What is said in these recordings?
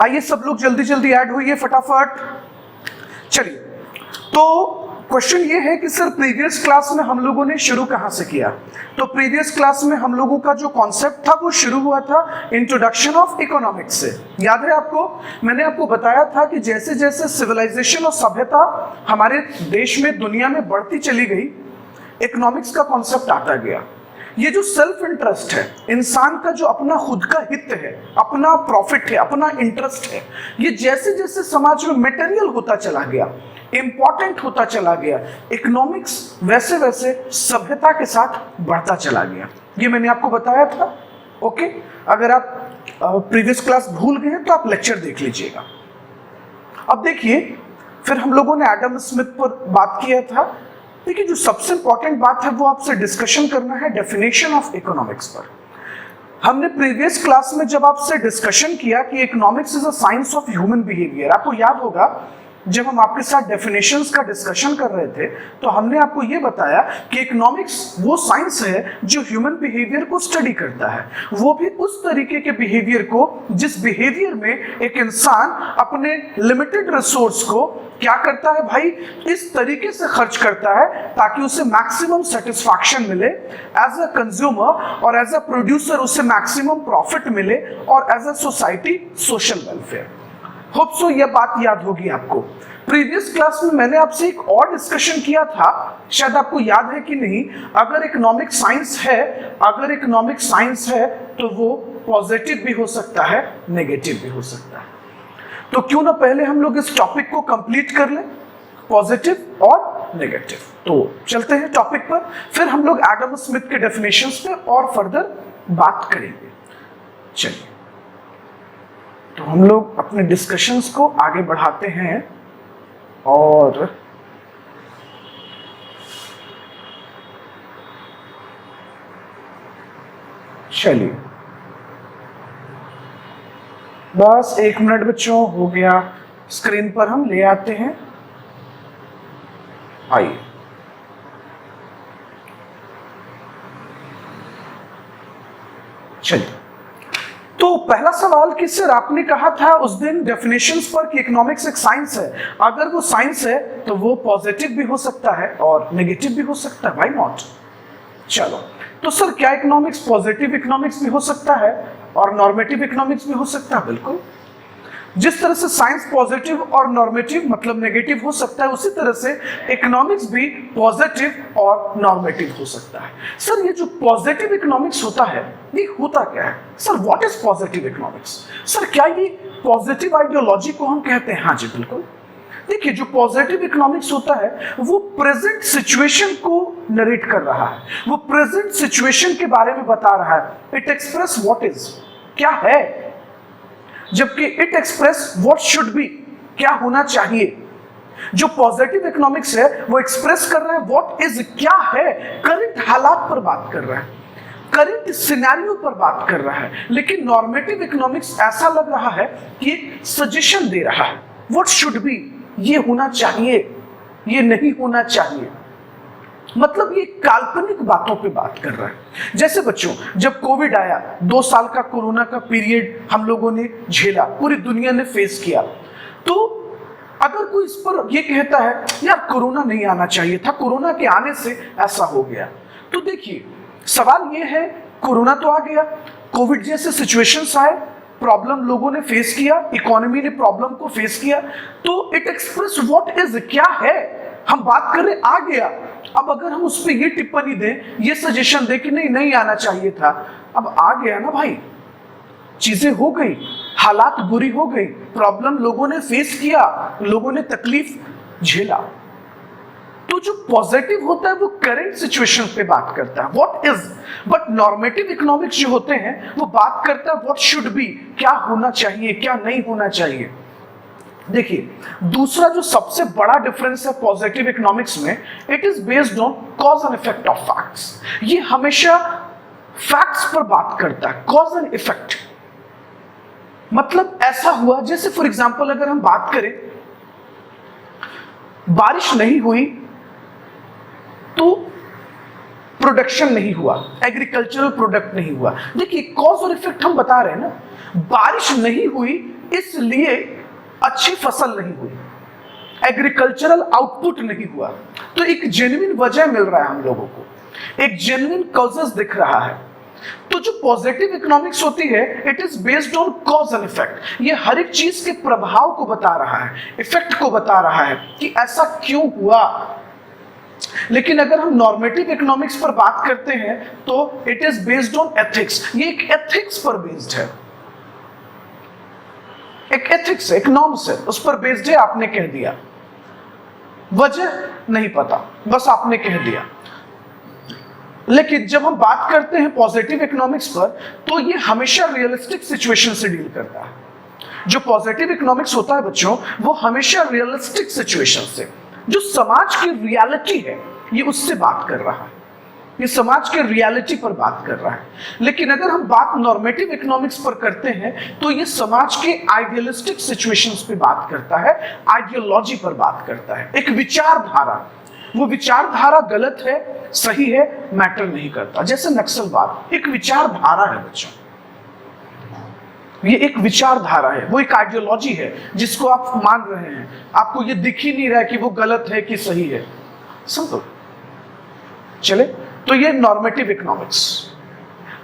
आइए सब लोग जल्दी जल्दी ऐड होइए फटाफट। चलिए, तो क्वेश्चन ये है कि सर प्रीवियस क्लास में हम लोगों ने शुरू कहां से किया? तो प्रीवियस क्लास में हम लोगों का जो कॉन्सेप्ट था वो शुरू हुआ था इंट्रोडक्शन ऑफ इकोनॉमिक्स से। याद है आपको? मैंने आपको बताया था कि जैसे जैसे सिविलाइजेशन और सभ्यता हमारे देश में दुनिया में बढ़ती चली गई, इकोनॉमिक्स का कॉन्सेप्ट आता गया। ये जो सेल्फ इंटरेस्ट है, इंसान का जो अपना खुद का हित है, अपना प्रॉफिट है, अपना इंटरेस्ट है, ये जैसे जैसे समाज में मटेरियल होता चला गया, इंपॉर्टेंट होता चला गया, इकोनॉमिक्स वैसे वैसे सभ्यता के साथ बढ़ता चला गया। ये मैंने आपको बताया था। ओके, अगर आप प्रीवियस क्लास भूल गए हैं तो आप लेक्चर देख लीजिएगा। अब देखिए, फिर हम लोगों ने एडम स्मिथ पर बात किया था। देखिए, जो सबसे इंपॉर्टेंट बात है वो आपसे डिस्कशन करना है डेफिनेशन ऑफ इकोनॉमिक्स पर। हमने प्रीवियस क्लास में जब आपसे डिस्कशन किया कि economics is a science of human behaviour, आपको याद होगा जब हम आपके साथ डेफिनेशंस का डिस्कशन कर रहे थे तो हमने आपको यह बताया कि इकोनॉमिक्स वो साइंस है जो ह्यूमन बिहेवियर को स्टडी करता है, वो भी उस तरीके के बिहेवियर को जिस बिहेवियर में एक इंसान अपने लिमिटेड रिसोर्स को क्या करता है भाई, इस तरीके से खर्च करता है ताकि उसे मैक्सिमम सेटिस्फैक्शन मिले एज अ कंज्यूमर, और एज अ प्रोड्यूसर उसे मैक्सिमम प्रॉफिट मिले, और as a society social welfare. Hope so यह बात याद होगी आपको। प्रीवियस क्लास में मैंने आपसे एक और डिस्कशन किया था, शायद आपको याद है कि नहीं, अगर इकोनॉमिक साइंस है, अगर इकोनॉमिक साइंस है तो वो पॉजिटिव भी हो सकता है, नेगेटिव भी हो सकता है। तो क्यों ना पहले हम लोग इस टॉपिक को कंप्लीट कर लें, पॉजिटिव और नेगेटिव। तो चलते हैं टॉपिक पर, फिर हम लोग एडम स्मिथ के डेफिनेशंस पे और फर्दर बात करेंगे। चलिए, तो हम लोग अपने डिस्कशंस को आगे बढ़ाते हैं और चलिए, बस 1 मिनट बच्चों, हो गया। स्क्रीन पर हम ले आते हैं, आइए। चलिए, तो पहला सवाल कि सर आपने कहा था उस दिन डेफिनेशंस पर कि इकोनॉमिक्स एक साइंस है, अगर वो साइंस है तो वो पॉजिटिव भी हो सकता है और नेगेटिव भी हो सकता है, व्हाई नॉट? चलो, तो सर क्या इकोनॉमिक्स पॉजिटिव इकोनॉमिक्स भी हो सकता है और नॉर्मेटिव इकोनॉमिक्स भी हो सकता है? बिल्कुल। जिस तरह से साइंस पॉजिटिव और नॉर्मेटिव मतलब नेगेटिव हो सकता है, उसी तरह से इकोनॉमिक्स भी पॉजिटिव और नॉर्मेटिव हो सकता है। सर ये जो पॉजिटिव इकोनॉमिक्स होता है, ये होता क्या है? Sir what is positive economics? Sir क्या ये पॉजिटिव आइडियोलॉजी को हम कहते हैं? हाँ जी बिल्कुल। देखिए, जो पॉजिटिव इकोनॉमिक्स होता है वो प्रेजेंट सिचुएशन को नरेट कर रहा है, वो प्रेजेंट सिचुएशन के बारे में बता रहा है। इट एक्सप्रेस व्हाट इज, क्या है, जबकि it express what should be, क्या होना चाहिए। जो पॉजिटिव इकोनॉमिक्स है वो एक्सप्रेस कर रहा है व्हाट इज, क्या है, करंट हालात पर बात कर रहा है, करंट सिनेरियो पर बात कर रहा है। लेकिन नॉर्मेटिव इकोनॉमिक्स ऐसा लग रहा है कि सजेशन दे रहा है, व्हाट शुड बी, ये होना चाहिए, ये नहीं होना चाहिए। मतलब ये काल्पनिक बातों पे बात कर रहा है। जैसे बच्चों, जब कोविड आया, 2 साल का कोरोना का पीरियड हम लोगों ने झेला, पूरी दुनिया ने फेस किया, तो अगर कोई इस पर ये कहता है यार कोरोना नहीं आना चाहिए था, कोरोना के आने से ऐसा हो गया, तो देखिए सवाल ये है, कोरोना तो आ गया, कोविड जैसे सिचुएशंस आए, प्रॉब्लम लोगों ने फेस किया, इकोनॉमी ने प्रॉब्लम को फेस किया, तो इट एक्सप्रेस व्हाट इज, क्या है, हम बात कर रहे आ गया। अब अगर हम उस पर ये टिप्पणी दें, ये सजेशन दें कि नहीं नहीं आना चाहिए था, अब आ गया ना भाई, चीजें हो गई, हालात बुरी हो गई, प्रॉब्लम लोगों ने फेस किया, लोगों ने तकलीफ झेला। तो जो पॉजिटिव होता है वो करंट सिचुएशन पे बात करता है, what is. But normative economics जो होते हैं वो बात करता है व्हाट शुड बी, क्या होना चाहिए, क्या नहीं होना चाहिए। देखिए, दूसरा जो सबसे बड़ा डिफरेंस है पॉजिटिव इकोनॉमिक्स में, it is based on cause and effect of facts. ये हमेशा फैक्ट्स पर बात करता है, कॉज एंड इफेक्ट। मतलब ऐसा हुआ, जैसे फॉर एग्जांपल अगर हम बात करें, बारिश नहीं हुई तो प्रोडक्शन नहीं हुआ, एग्रीकल्चरल प्रोडक्ट नहीं हुआ। देखिए, कॉज और इफेक्ट हम बता रहे हैं ना, बारिश नहीं हुई इसलिए अच्छी फसल नहीं हुई, एग्रीकल्चरल आउटपुट नहीं हुआ। तो एक जेन्युइन वजह मिल रहा है हम लोगों को, एक जेन्युइन कॉजेस दिख रहा है। तो जो पॉजिटिव इकोनॉमिक्स होती है, it is based on cause and effect. ये हर एक चीज के प्रभाव को बता रहा है, इफेक्ट को बता रहा है कि ऐसा क्यों हुआ। लेकिन अगर हम नॉर्मेटिव इकोनॉमिक्स पर बात करते हैं तो it is based on ethics. ये एक एथिक्स पर बेस्ड है, एक एथिक्स है, एक नॉर्म्स है, उस पर बेस्ड है। आपने कह दिया, वजह नहीं पता, बस आपने कह दिया। लेकिन जब हम बात करते हैं पॉजिटिव इकोनॉमिक्स पर, तो ये हमेशा रियलिस्टिक सिचुएशन से डील करता है। जो पॉजिटिव इकोनॉमिक्स होता है बच्चों, वो हमेशा रियलिस्टिक सिचुएशन से, जो समाज की रियलिटी है, ये उससे बात कर रहा है, ये समाज के रियलिटी पर बात कर रहा है। लेकिन अगर हम बात नॉर्मेटिव इकोनॉमिक्स पर करते हैं तो ये समाज के आइडियलिस्टिक सिचुएशंस पे बात करता है, आइडियोलॉजी पर बात करता है, एक विचारधारा। वो विचारधारा गलत है, सही है, मैटर नहीं करता। जैसे नक्सलवाद एक विचारधारा है बच्चों, ये एक विचारधारा है, वो एक आइडियोलॉजी है जिसको आप मान रहे हैं। आपको ये दिख ही नहीं रहा है कि वो गलत है कि सही है। समझो, चले। तो ये नॉर्मेटिव इकोनॉमिक्स।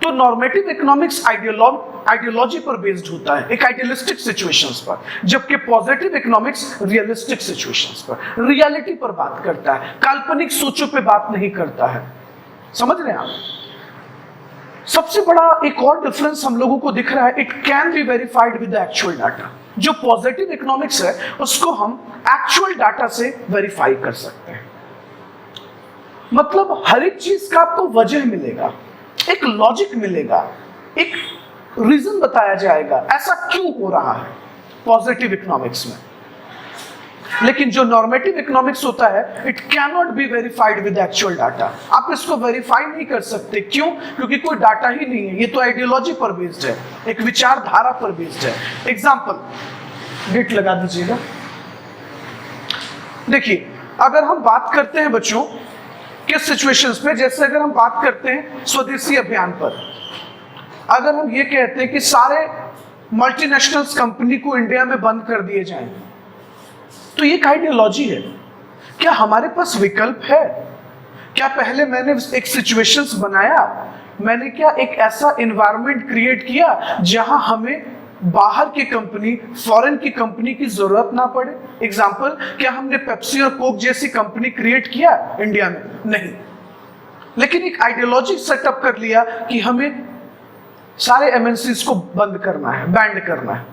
तो नॉर्मेटिव इकोनॉमिक्स आइडियोलॉजी पर बेस्ड होता है, एक आइडियलिस्टिक सिचुएशंस पर, जबकि पॉजिटिव इकोनॉमिक्स रियलिस्टिक सिचुएशंस पर, रियलिटी पर बात करता है, काल्पनिक सोचों पे बात नहीं करता है। समझ रहे हैं आप? सबसे बड़ा एक और डिफरेंस हम लोगों को दिख रहा है, it can be verified with the actual data. जो पॉजिटिव इकोनॉमिक्स है उसको हम एक्चुअल डाटा से वेरीफाई कर सकते हैं। मतलब हर एक चीज का आपको वजह मिलेगा, एक लॉजिक मिलेगा, एक रीजन बताया जाएगा ऐसा क्यों हो रहा है पॉजिटिव इकोनॉमिक्स में। लेकिन जो नॉर्मेटिव इकोनॉमिक्स होता है, it can not be verified with actual data. आप इसको वेरीफाई नहीं कर सकते। क्यों? क्योंकि कोई डाटा ही नहीं है, ये तो आइडियोलॉजी पर बेस्ड है, एक विचारधारा पर बेस्ड है। एग्जाम्पल, डेट लगा दीजिएगा। देखिए, अगर हम बात करते हैं बच्चों किस सिचुएशंस पे, जैसे अगर हम बात करते हैं स्वदेशी अभियान पर, अगर हम ये कहते हैं कि सारे मल्टीनेशनल्स कंपनी को इंडिया में बंद कर दिए जाएं, तो ये एक आइडियोलॉजी है। क्या हमारे पास विकल्प है? क्या पहले मैंने एक सिचुएशंस बनाया, मैंने क्या एक ऐसा एनवायरनमेंट क्रिएट किया जहां हमें बाहर की कंपनी, फॉरेन की कंपनी की जरूरत ना पड़े? एग्जाम्पल, क्या हमने पेप्सी और कोक जैसी कंपनी क्रिएट किया इंडिया में? नहीं। लेकिन एक आइडियोलॉजी सेटअप कर लिया कि हमें सारे एमएनसीज को बंद करना है, बैंड करना है।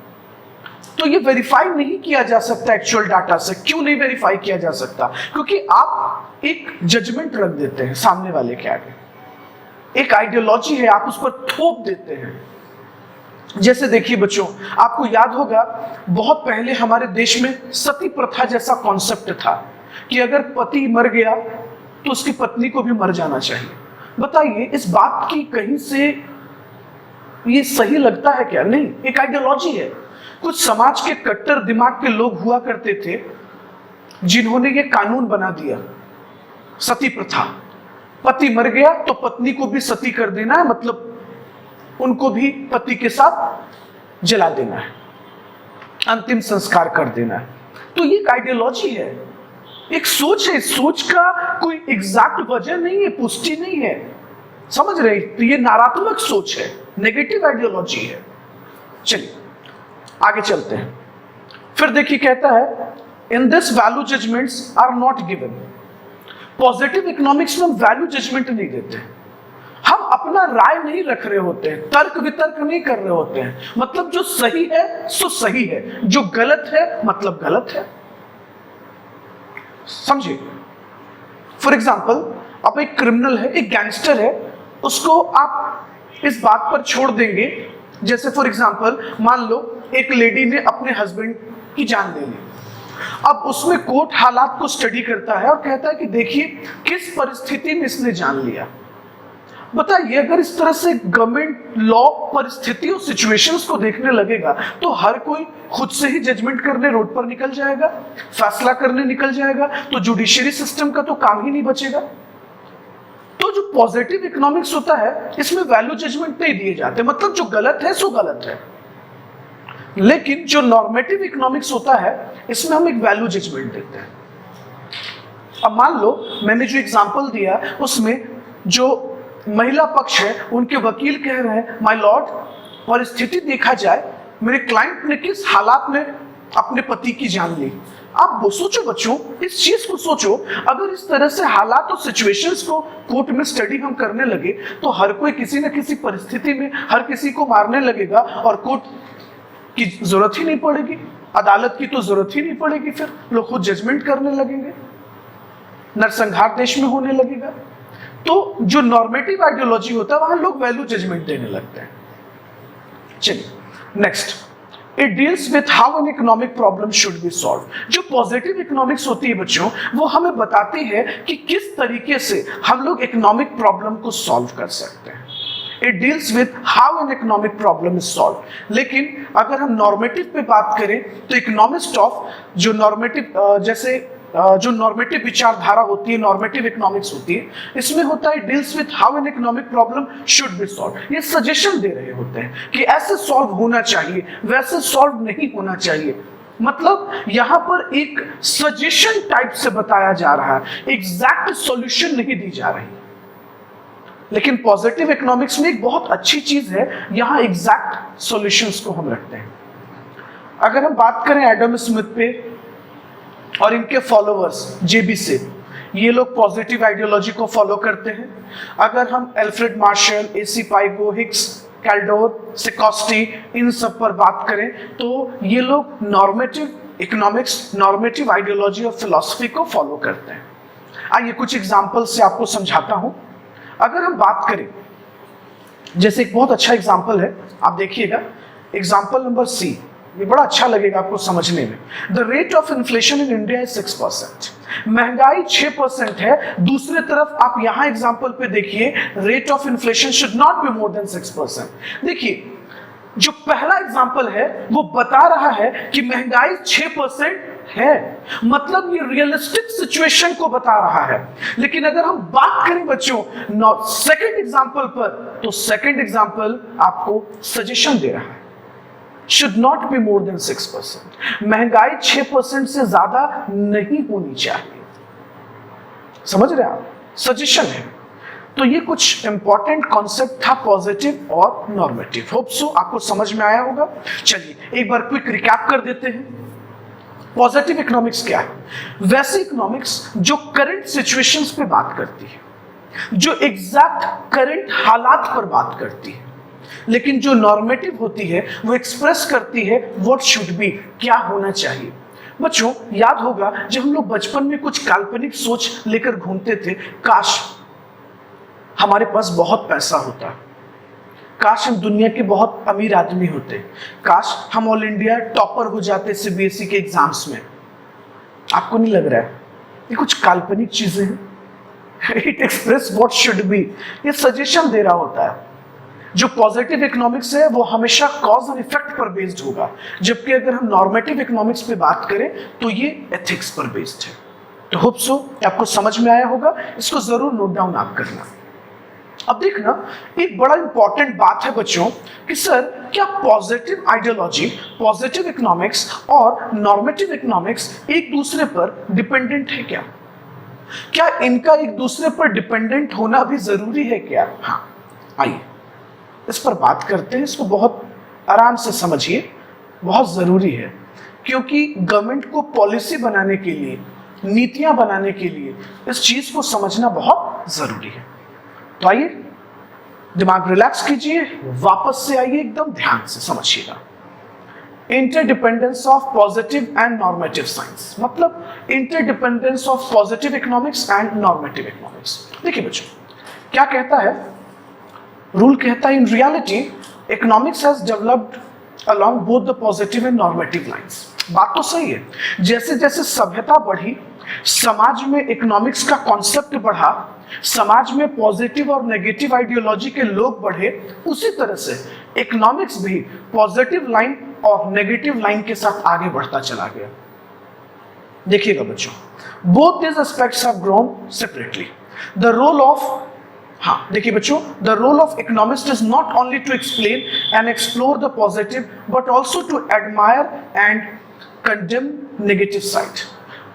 तो ये वेरीफाई नहीं किया जा सकता एक्चुअल डाटा से। क्यों नहीं वेरीफाई किया जा सकता? क्योंकि आप एक जजमेंट रख देते हैं सामने वाले के आगे, एक आइडियोलॉजी है, आप उस पर थोप देते हैं। जैसे देखिए बच्चों, आपको याद होगा बहुत पहले हमारे देश में सती प्रथा जैसा कॉन्सेप्ट था कि अगर पति मर गया तो उसकी पत्नी को भी मर जाना चाहिए। बताइए, इस बात की कहीं से ये सही लगता है क्या? नहीं, एक आइडियोलॉजी है। कुछ समाज के कट्टर दिमाग के लोग हुआ करते थे जिन्होंने ये कानून बना दिया, सती प्रथा। पति मर गया तो पत्नी को भी सती कर देना है, मतलब उनको भी पति के साथ जला देना है, अंतिम संस्कार कर देना है। तो ये एक आइडियोलॉजी है, एक सोच है। सोच का कोई एग्जैक्ट वजह नहीं है, पुष्टि नहीं है। समझ रहे? तो ये नकारात्मक सोच है, नेगेटिव आइडियोलॉजी है। चलिए आगे चलते हैं। फिर देखिए, कहता है in this value judgments are not given. Positive economics में हम वैल्यू जजमेंट नहीं देते, हम अपना राय नहीं रख रहे होते हैं, तर्क वितर्क नहीं कर रहे होते हैं। मतलब जो सही है सो सही है, जो गलत है मतलब गलत है। समझिए, फॉर एग्जाम्पल, अब एक क्रिमिनल है, एक गैंगस्टर है, उसको आप इस बात पर छोड़ देंगे, जैसे फॉर एग्जाम्पल मान लो एक लेडी ने अपने हस्बैंड की जान ले ली। अब उसमें कोर्ट हालात को स्टडी करता है और कहता है कि देखिए किस परिस्थिति में इसने जान लिया। बताइए, अगर इस तरह से गवर्नमेंट लॉ परिस्थितियों, सिचुएशंस को देखने लगेगा तो हर कोई खुद से ही जजमेंट करने रोड पर निकल जाएगा, फैसला करने निकल जाएगा, तो जुडिशरी सिस्टम का तो काम ही नहीं बचेगा। तो जो पॉजिटिव इकोनॉमिक्स होता है, इसमें वैल्यू जजमेंट नहीं दिए जाते, मतलब जो गलत है सो गलत है। लेकिन जो नॉर्मेटिव इकोनॉमिक्स होता है इसमें हम एक वैल्यू जजमेंट देते हैं। अब मान लो मैंने जो एग्जांपल दिया उसमें जो महिला पक्ष है उनके वकील कह रहे हैं माय लॉर्ड, परिस्थिति देखा जाए मेरे क्लाइंट ने किस हालात में अपने पति की जान ली। आप वो सोचो बच्चों, इस चीज को सोचो, अगर इस तरह से हालात और सिचुएशंस को कोर्ट में स्टडी हम करने लगे तो हर कोई किसी न किसी परिस्थिति में हर किसी को मारने लगेगा और कोर्ट की जरूरत ही नहीं पड़ेगी, अदालत की तो जरूरत ही नहीं पड़ेगी, फिर लोग खुद जजमेंट करने लगेंगे, नरसंहार देश में होने लगेगा। तो जो नॉर्मेटिव आइडियोलॉजी होता है वहां लोग वैल्यू जजमेंट देने लगते हैं। चलिए next, it deals with how an economic problem should be solve. जो पॉजिटिव इकोनॉमिक्स होती है बच्चों वो हमें बताती है कि किस तरीके से हम लोग इकोनॉमिक प्रॉब्लम को सॉल्व कर सकते हैं। It deals with how an economic problem is solve. लेकिन अगर हम नॉर्मेटिव पे बात करें तो इकोनॉमिस्ट ऑफ जो नॉर्मेटिव जो नॉर्मेटिव विचारधारा होती है, नॉर्मेटिव इकोनॉमिक्स होती है, इसमें होता है deals with how an economic problem should be solve. ये सजेशन दे रहे होते हैं कि ऐसे सॉल्व होना चाहिए, वैसे सॉल्व नहीं होना चाहिए। मतलब यहां पर एक सजेशन टाइप से बताया जा रहा है, एग्जैक्ट सॉल्यूशन नहीं दी जा रही। लेकिन पॉजिटिव इकोनॉमिक्स में एक बहुत अच्छी चीज है, यहां एग्जैक्ट सॉल्यूशंस को हम रखते हैं। अगर हम बात करें एडम स्मिथ पे और इनके फॉलोवर्स जेबी से, ये लोग पॉजिटिव आइडियोलॉजी को फॉलो करते हैं। अगर हम Alfred Marshall, A C Pigou, Hicks, Kaldor, Scitovsky, इन सब पर बात करें तो ये लोग नॉर्मेटिव इकोनॉमिक्स, नॉर्मेटिव आइडियोलॉजी और फिलॉसफी को फॉलो करते हैं। आइए कुछ एग्जांपल से आपको समझाता हूं। अगर हम बात करें, जैसे एक बहुत अच्छा एग्जांपल है, आप देखिएगा एग्जांपल नंबर सी, ये बड़ा अच्छा लगेगा आपको समझने में। The rate of inflation in India is 6%। महंगाई 6% है। दूसरे तरफ आप यहां एग्जांपल पे देखिए, rate of inflation should not be more than 6%। देखिए जो पहला एग्जांपल है वो बता रहा है कि महंगाई 6% है, मतलब ये रियलिस्टिक सिचुएशन को बता रहा है। लेकिन अगर हम बात करें बच्चों सेकंड एग्जांपल पर, तो सेकंड एग्जांपल आपको सजेशन दे रहा है, should not be more than 6%। महंगाई 6% से ज्यादा नहीं होनी चाहिए। समझ रहे हैं आप, सजेशन है। तो ये कुछ इंपॉर्टेंट कॉन्सेप्ट था पॉजिटिव और नॉर्मेटिव। होप सो आपको समझ में आया होगा। चलिए एक बार क्विक रिकैप कर देते हैं। पॉजिटिव इकोनॉमिक्स क्या है? वैसी इकोनॉमिक्स जो करंट सिचुएशंस पे बात करती है, जो एग्जैक्ट करंट हालात पर बात करती है। लेकिन जो नॉर्मेटिव होती है वो एक्सप्रेस करती है व्हाट शुड बी, क्या होना चाहिए। बच्चों याद होगा जब हम लोग बचपन में कुछ काल्पनिक सोच लेकर घूमते थे, काश हमारे पास बहुत पैसा होता, काश हम दुनिया के बहुत अमीर आदमी होते, काश हम ऑल इंडिया टॉपर हो जाते सीबीएसई के एग्जाम्स में। आपको नहीं लग रहा है ये कुछ काल्पनिक चीजें हैं? It express what should be, ये सजेशन दे रहा होता है। जो पॉजिटिव इकोनॉमिक्स है वो हमेशा कॉज और इफेक्ट पर बेस्ड होगा, जबकि अगर हम नॉर्मेटिव इकोनॉमिक्स पे बात करें तो ये एथिक्स पर बेस्ड है। तो होप सो आपको समझ में आया होगा, इसको जरूर नोट डाउन आप करना। अब देखना एक बड़ा इंपॉर्टेंट बात है बच्चों कि सर क्या पॉजिटिव आइडियोलॉजी, पॉजिटिव इकोनॉमिक्स और नॉर्मेटिव इकोनॉमिक्स एक दूसरे पर डिपेंडेंट है क्या? क्या इनका एक दूसरे पर डिपेंडेंट होना भी जरूरी है क्या? हाँ, आइए इस पर बात करते हैं। इसको बहुत आराम से समझिए, बहुत जरूरी है, क्योंकि गवर्नमेंट को पॉलिसी बनाने के लिए, नीतियां बनाने के लिए इस चीज को समझना बहुत जरूरी है। तो आइए दिमाग रिलैक्स कीजिए, वापस से आइए, एकदम ध्यान से समझिएगा। Interdependence of positive and normative science, मतलब interdependence of positive economics and normative economics. देखिए बच्चों क्या कहता है रूल, कहता है in reality economics has developed along both the positive and normative lines. बात तो सही है, जैसे जैसे सभ्यता बढ़ी, समाज में इकोनॉमिक्स का कॉन्सेप्ट बढ़ा, समाज में पॉजिटिव और नेगेटिव आइडियोलॉजी के लोग बढ़े, उसी तरह से इकोनॉमिक्स भी पॉजिटिव लाइन और नेगेटिव लाइन के साथ आगे बढ़ता चला गया। देखिएगा बच्चों, both this aspects have grown separately. The role of हाँ देखिए बच्चों, the role of economist is not only to explain and explore the positive but also to admire and condemn negative side.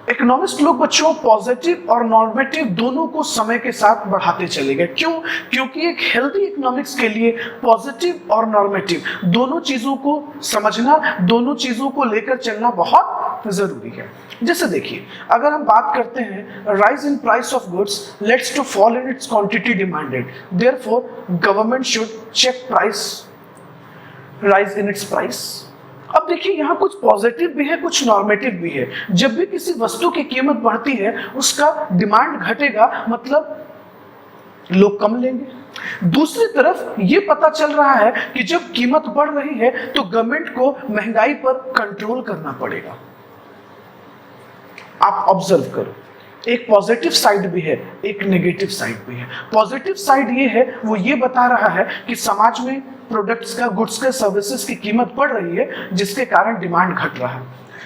Economist लोग बच्चों positive और normative दोनों को समय के साथ बढ़ाते चले गए। क्यों? क्योंकि एक हेल्दी इकोनॉमिक्स के लिए पॉजिटिव और नॉर्मेटिव दोनों चीजों को समझना, दोनों चीजों को लेकर चलना बहुत जरूरी है। जैसे देखिए, अगर हम बात करते हैं rise in price of goods leads to fall in its quantity demanded, therefore government should check price rise in its price. अब देखिए यहाँ कुछ पॉजिटिव भी है, कुछ नॉर्मेटिव भी है। जब भी किसी वस्तु की कीमत बढ़ती है उसका डिमांड घटेगा, मतलब लोग कम लेंगे। दूसरी तरफ ये पता चल रहा है कि जब कीमत बढ़ रही है तो गवर्नमेंट को महंगाई पर कंट्रोल करना पड़ेगा। आप ऑब्जर्व करो, एक पॉजिटिव साइड भी है, एक नेगेटिव साइड भी है। पॉजिटिव साइड ये है, वो ये बता रहा है कि समाज में प्रोडक्ट्स का, गुड्स का, सर्विसेज की कीमत बढ़ रही है जिसके कारण डिमांड घट रहा है।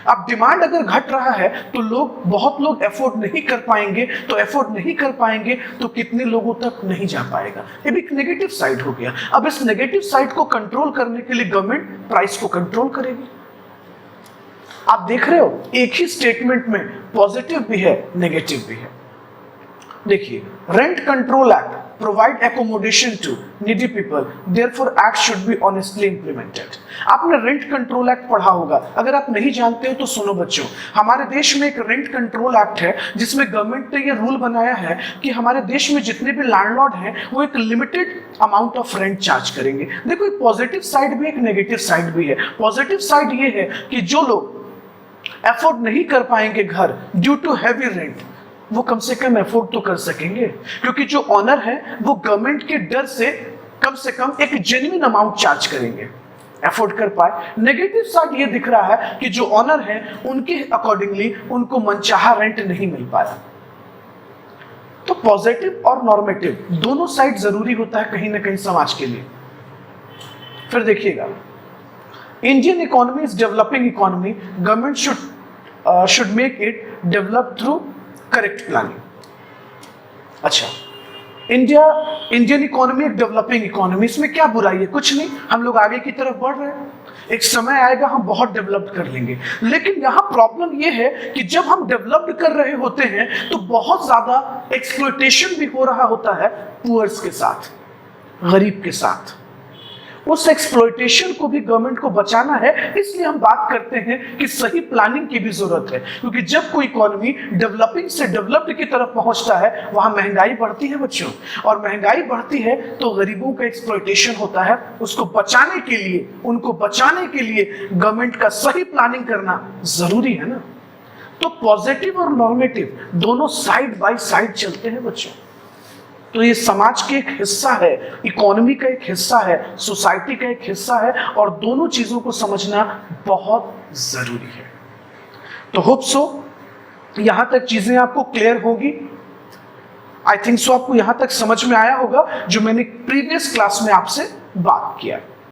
अब डिमांड अगर घट रहा है तो बहुत लोग अफोर्ड नहीं कर पाएंगे, तो अफोर्ड नहीं कर पाएंगे तो कितने लोगों तक नहीं जा पाएगा। ये भी एक नेगेटिव साइड हो गया। अब इस नेगेटिव साइड को कंट्रोल करने के लिए गवर्नमेंट प्राइस को कंट्रोल करेगी। आप देख रहे हो एक ही स्टेटमेंट में पॉजिटिव भी है, नेगेटिव भी है। देखिए, rent control act provide accommodation to needy people, therefore act should be honestly implemented. आपने रेंट कंट्रोल एक्ट पढ़ा होगा, अगर आप नहीं जानते हो तो सुनो बच्चों। हमारे देश में एक रेंट कंट्रोल एक्ट है जिसमें गवर्नमेंट ने ये रूल बनाया है कि हमारे देश में जितने भी लैंडलॉर्ड हैं वो एक limited amount of rent charge करेंगे। देखो, एक पॉजिटिव साइड भी, एक नेगेटिव साइड भी है। पॉजिटिव साइड ये है कि जो लोग अफोर्ड नहीं कर पाएंगे घर ड्यू टू हैवी रेंट, वो कम से कम अफोर्ड तो कर सकेंगे, क्योंकि जो ऑनर है वो गवर्नमेंट के डर से कम एक जेन्युइन अमाउंट चार्ज करेंगे, अफोर्ड कर पाए। नेगेटिव साइड ये दिख रहा है कि जो ऑनर है उनके अकॉर्डिंगली उनको मनचाहा रेंट नहीं मिल पाया। तो पॉजिटिव और नॉर्मेटिव दोनों साइड जरूरी होता है कहीं ना कहीं समाज के लिए। फिर देखिएगा, Indian economy is developing economy, government should make it develop through correct planning. अच्छा, इंडियन इकोनॉमी एक डेवलपिंग इकोनॉमी, इसमें क्या बुराई है? कुछ नहीं, हम लोग आगे की तरफ बढ़ रहे हैं, एक समय आएगा हम बहुत डेवलप्ड कर लेंगे। लेकिन यहाँ प्रॉब्लम ये है कि जब हम डेवलप्ड कर रहे होते हैं तो बहुत ज्यादा एक्सप्लॉयटेशन भी हो रहा होता है पुअर्स के साथ, गरीब के साथ। उस एक्सप्लॉयटेशन को भी गवर्नमेंट को बचाना है, इसलिए हम बात करते हैं कि सही प्लानिंग की भी जरूरत है। क्योंकि जब कोई इकोनॉमी डेवलपिंग से डेवलप्ड की तरफ पहुंचता है वहां महंगाई बढ़ती है बच्चों, और महंगाई बढ़ती है तो गरीबों का एक्सप्लॉयटेशन होता है। उसको बचाने के लिए, उनको बचाने के लिए गवर्नमेंट का सही प्लानिंग करना जरूरी है ना। तो पॉजिटिव और नॉर्मेटिव दोनों साइड बाय साइड चलते हैं बच्चों। तो ये समाज के एक हिस्सा है, इकोनॉमी का एक हिस्सा है, सोसाइटी का एक हिस्सा है, और दोनों चीजों को समझना बहुत जरूरी है। तो होप सो यहां तक चीजें आपको क्लियर होगी। आई थिंक सो आपको यहां तक समझ में आया होगा जो मैंने प्रीवियस क्लास में आपसे बात किया।